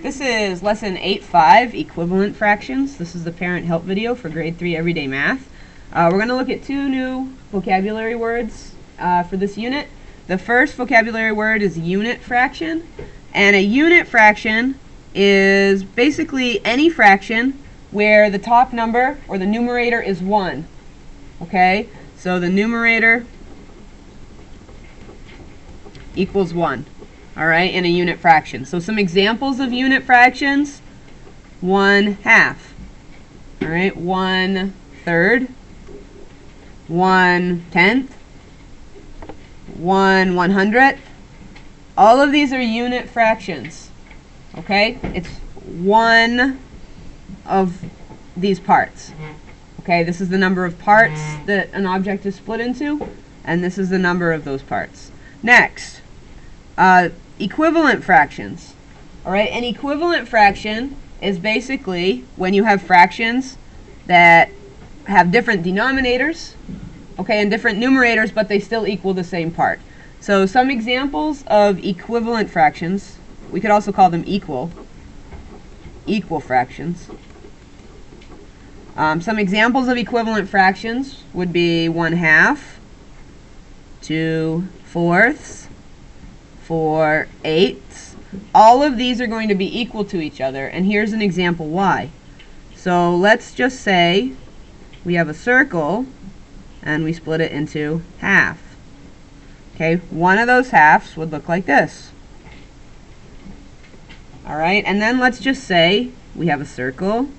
This is lesson 8.5, equivalent fractions. This is the parent help video for grade 3 everyday math. We're going to look at two new vocabulary words for this unit. The first vocabulary word is unit fraction, and a unit fraction is basically any fraction where the top number or the numerator is 1. Okay, so the numerator equals 1. All right, in a unit fraction. So some examples of unit fractions: 1/2. All right, 1/3, 1/10, 1/100th. All of these are unit fractions. Okay, it's one of these parts. Okay, this is the number of parts that an object is split into, and this is the number of those parts. Next, equivalent fractions. All right, an equivalent fraction is basically when you have fractions that have different denominators, okay, and different numerators, but they still equal the same part. So some examples of equivalent fractions, we could also call them equal fractions. Some examples of equivalent fractions would be 1/2, 2/4, 4/8. All of these are going to be equal to each other, and here's an example why. So let's just say we have a circle and we split it into half. Okay, one of those halves would look like this. All right, and then let's just say we have a circle,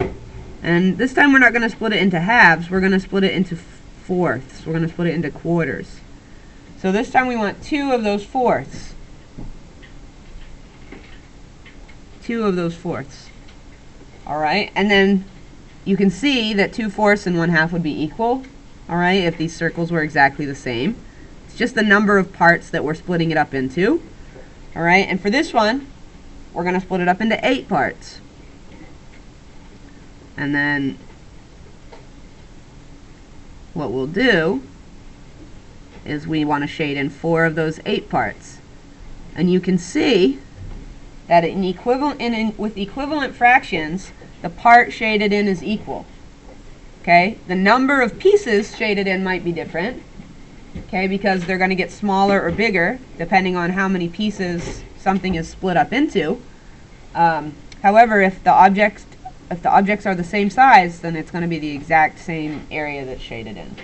and this time we're not going to split it into halves, we're going to split it into fourths. We're going to split it into quarters. So this time we want 2 of those fourths. 2 of those fourths. All right, and then you can see that 2/4 and 1/2 would be equal. All right, if these circles were exactly the same. It's just the number of parts that we're splitting it up into. All right, and for this one, we're going to split it up into 8 parts. And then what we'll do is we want to shade in 4 of those 8 parts. And you can see that with equivalent fractions, the part shaded in is equal. Okay, the number of pieces shaded in might be different, okay, because they're going to get smaller or bigger depending on how many pieces something is split up into. However, if the objects are the same size, then it's going to be the exact same area that's shaded in.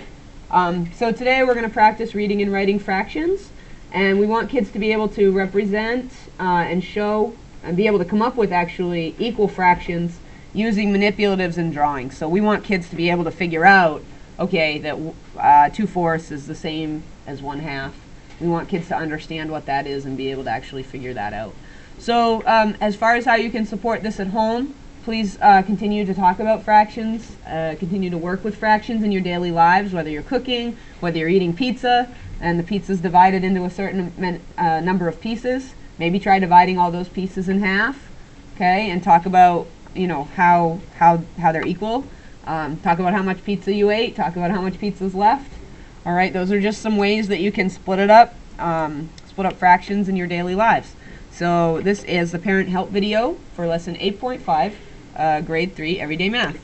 So today we're going to practice reading and writing fractions, and we want kids to be able to represent and show and be able to come up with actually equal fractions using manipulatives and drawings. So we want kids to be able to figure out, okay, that 2/4 is the same as 1/2. We want kids to understand what that is and be able to actually figure that out. So as far as how you can support this at home, please continue to talk about fractions, continue to work with fractions in your daily lives, whether you're cooking, whether you're eating pizza, and the pizza's divided into a certain number of pieces. Maybe try dividing all those pieces in half, okay, and talk about, you know, how they're equal. Talk about how much pizza you ate, talk about how much pizza's left. All right, those are just some ways that you can split up fractions in your daily lives. So this is the parent help video for lesson 8.5, grade 3 everyday math.